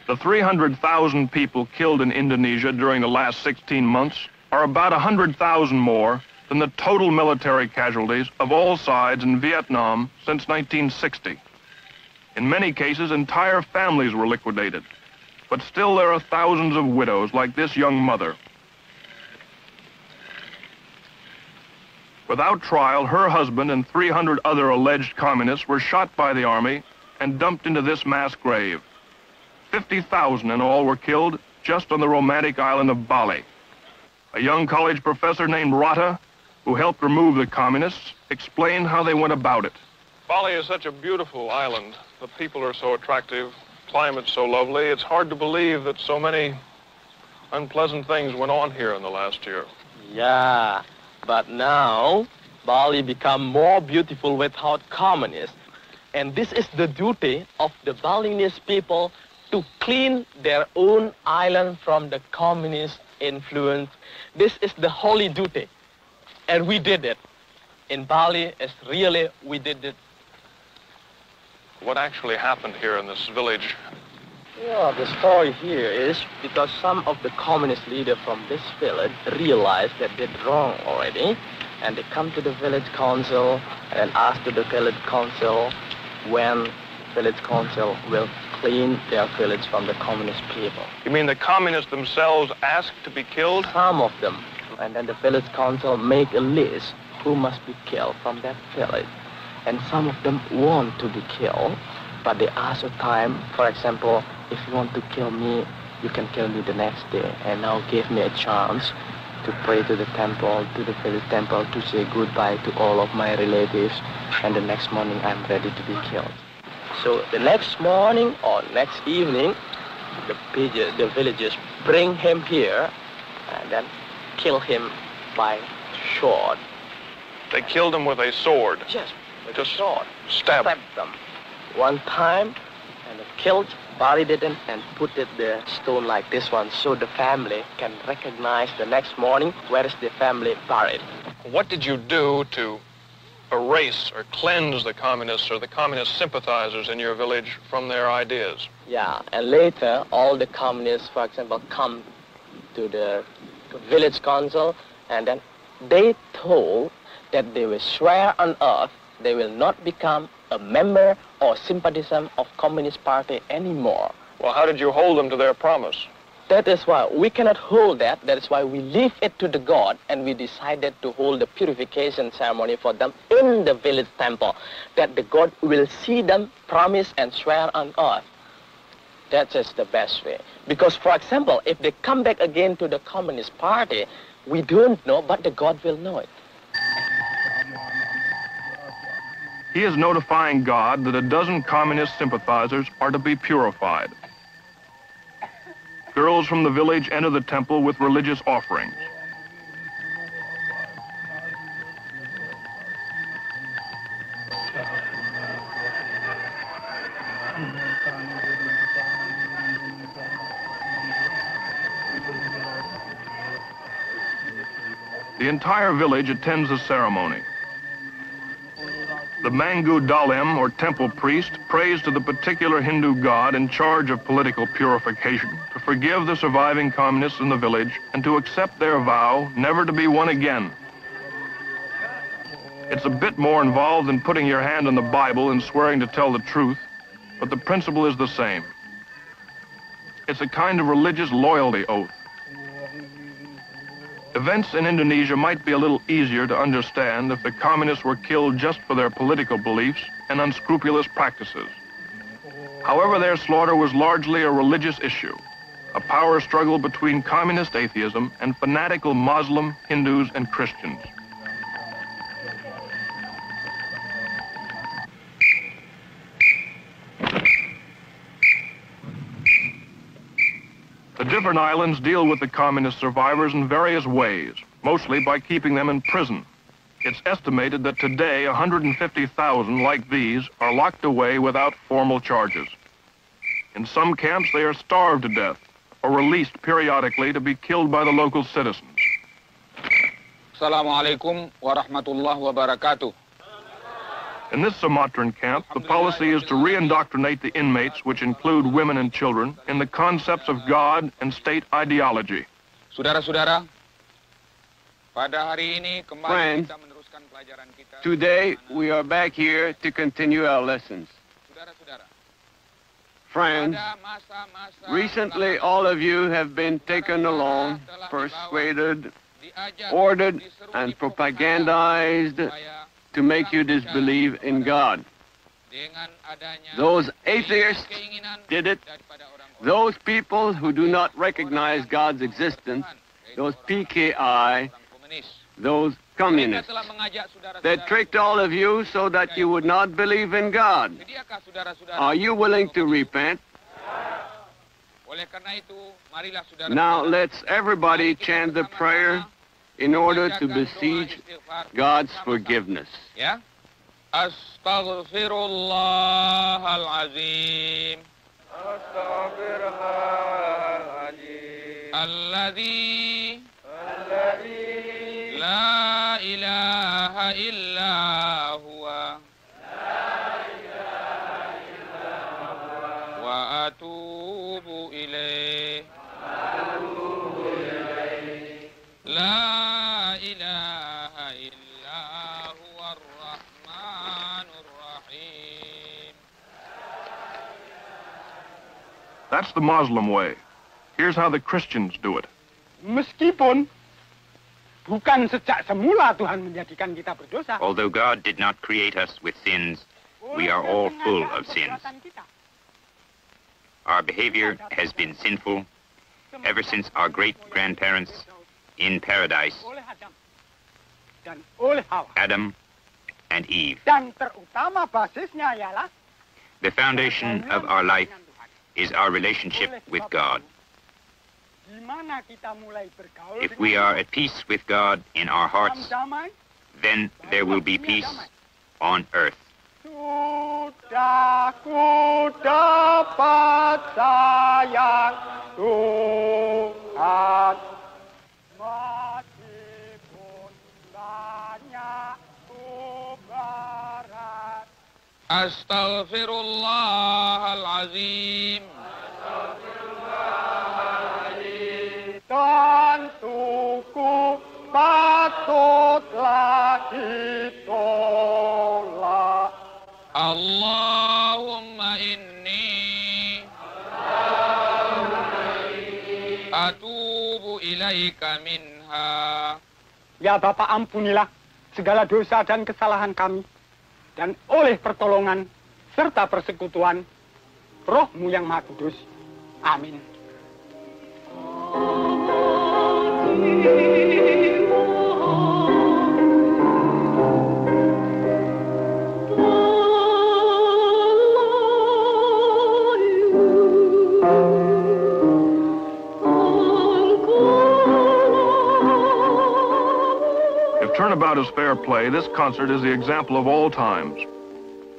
The 300,000 people killed in Indonesia during the last 16 months are about 100,000 more than the total military casualties of all sides in Vietnam since 1960. In many cases, entire families were liquidated. But still there are thousands of widows like this young mother. Without trial, her husband and 300 other alleged communists were shot by the army and dumped into this mass grave. 50,000 in all were killed just on the romantic island of Bali. A young college professor named Rata, who helped remove the communists, explained how they went about it. Bali is such a beautiful island. The people are so attractive, climate's so lovely. It's hard to believe that so many unpleasant things went on here in the last year. Yeah, but now Bali become more beautiful without communists. And this is the duty of the Balinese people to clean their own island from the communist influence. This is the holy duty. And we did it. In Bali, we did it. What actually happened here in this village? Yeah, the story here is because some of the communist leaders from this village realized that they did wrong already, and they come to the village council and ask to the village council when village council will clean their village from the communist people. You mean the communists themselves asked to be killed? Some of them. And then the village council make a list who must be killed from that village. And some of them want to be killed, but they ask a time. For example, if you want to kill me, you can kill me the next day. And now give me a chance to pray to the temple, to the village temple, to say goodbye to all of my relatives. And the next morning, I'm ready to be killed. So the next morning or next evening, the villagers bring him here and then kill him by sword. They killed him with a sword? Yes, with just a sword. Stab them one time and killed, buried it and put it the stone like this one so the family can recognize the next morning where is the family buried. What did you do to erase or cleanse the communists or the communist sympathizers in your village from their ideas? Yeah, and later all the communists, for example, come to the village council and then they told that they will swear on oath they will not become a member or sympathizer of Communist Party anymore. Well, how did you hold them to their promise? That is why we cannot hold that. That is why we leave it to the God, and we decided to hold the purification ceremony for them in the village temple, that the God will see them promise and swear on oath. That is the best way. Because, for example, if they come back again to the Communist Party, we don't know, but the God will know it. He is notifying God that a dozen communist sympathizers are to be purified. Girls from the village enter the temple with religious offerings. The entire village attends the ceremony. The Mangu Dalim, or temple priest, prays to the particular Hindu god in charge of political purification to forgive the surviving communists in the village and to accept their vow never to be one again. It's a bit more involved than putting your hand on the Bible and swearing to tell the truth, but the principle is the same. It's a kind of religious loyalty oath. Events in Indonesia might be a little easier to understand if the communists were killed just for their political beliefs and unscrupulous practices. However, their slaughter was largely a religious issue, a power struggle between communist atheism and fanatical Muslim, Hindus, and Christians. The different islands deal with the communist survivors in various ways, mostly by keeping them in prison. It's estimated that today 150,000 like these are locked away without formal charges. In some camps, they are starved to death or released periodically to be killed by the local citizens. Assalamualaikum warahmatullahi wabarakatuh. In this Sumatran camp, the policy is to re-indoctrinate the inmates, which include women and children, in the concepts of God and state ideology. Saudara-saudara, pada hari ini kembali Friends, kita meneruskan pelajaran kita. today we are back here to continue our lessons. Saudara-saudara, Friends, pada masa-masa recently all of you have been taken along, persuaded, diajak, ordered, diseru, and diprovokasi propagandized supaya to make you disbelieve in God. dengan adanya Those atheists keinginan did it. daripada orang-orang Those people who do not recognize God's existence, those PKI, komunis. those Mereka communists, telah mengajak saudara-saudara. they tricked all of you so that you would not believe in God. Sediakah saudara-saudara? Are you willing to repent? Oleh karena itu, marilah saudara. Now let's everybody chant the prayer in order to beseech God's forgiveness. Ya. Astaghfirullahalazim. Astaghfirullahalazim. Alladzi la ilaha illa huwa. Wa atubu ilaih. La ilaha illa huwa ar-Rahmanur Rahim. That's the Muslim way. Here's how the Christians do it. Meskipun bukan sejak semula Tuhan menjadikan kita berdosa. Although God did not create us with sins, we are all full of sins. Our behavior has been sinful ever since our great-grandparents in paradise, Oleh Adam dan oleh Hawa. Adam and Eve. Dan terutama basisnya ialah The foundation of our life is our relationship with God. di mana kita mulai bergaul If we are at peace with God in our hearts, damai, then there will be peace on earth. sudah ku dapat sayang Tuhan meskipun banyak ku berat. Astaghfirullahalazim. Tentu ku patutlah ditolak. Allahumma inni atubu ilaika minha. Ya Bapa, ampunilah segala dosa dan kesalahan kami, dan oleh pertolongan serta persekutuan Roh-Mu yang Maha Kudus. Amin. If turnabout is fair play, this concert is the example of all times.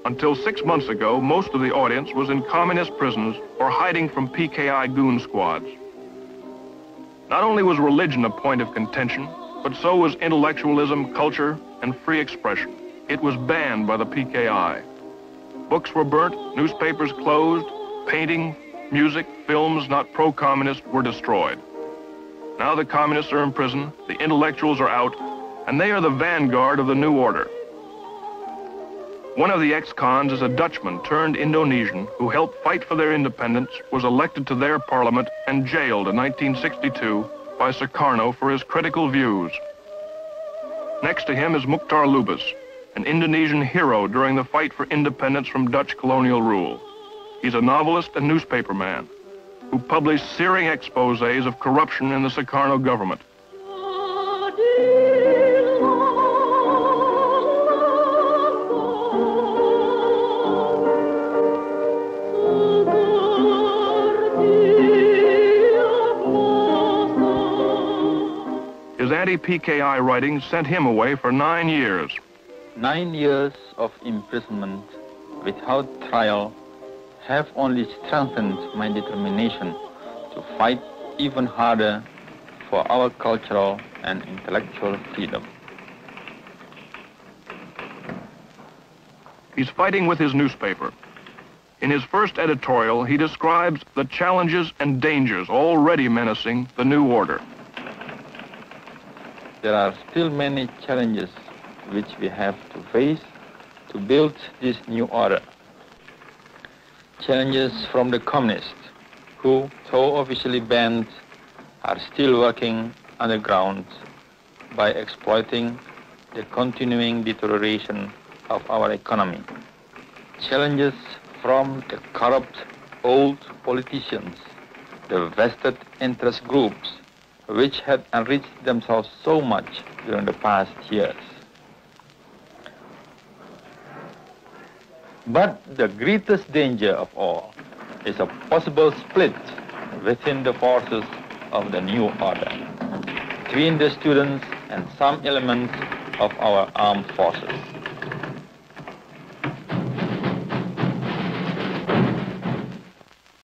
Until 6 months ago, most of the audience was in communist prisons or hiding from PKI goon squads. Not only was religion a point of contention, but so was intellectualism, culture, and free expression. It was banned by the PKI. Books were burnt, newspapers closed, painting, music, films not pro-communist were destroyed. Now the communists are in prison, the intellectuals are out, and they are the vanguard of the new order. One of the ex-cons is a Dutchman turned Indonesian who helped fight for their independence, was elected to their parliament, and jailed in 1962 by Sukarno for his critical views. Next to him is Mukhtar Lubis, an Indonesian hero during the fight for independence from Dutch colonial rule. He's a novelist and newspaperman who published searing exposés of corruption in the Sukarno government. His anti-PKI writings sent him away for 9 years. 9 years of imprisonment without trial have only strengthened my determination to fight even harder for our cultural and intellectual freedom. He's fighting with his newspaper. In his first editorial, he describes the challenges and dangers already menacing the new order. There are still many challenges which we have to face to build this new order. Challenges from the communists, who, though officially banned, are still working underground by exploiting the continuing deterioration of our economy. Challenges from the corrupt old politicians, the vested interest groups, which had enriched themselves so much during the past years. But the greatest danger of all is a possible split within the forces of the new order, between the students and some elements of our armed forces.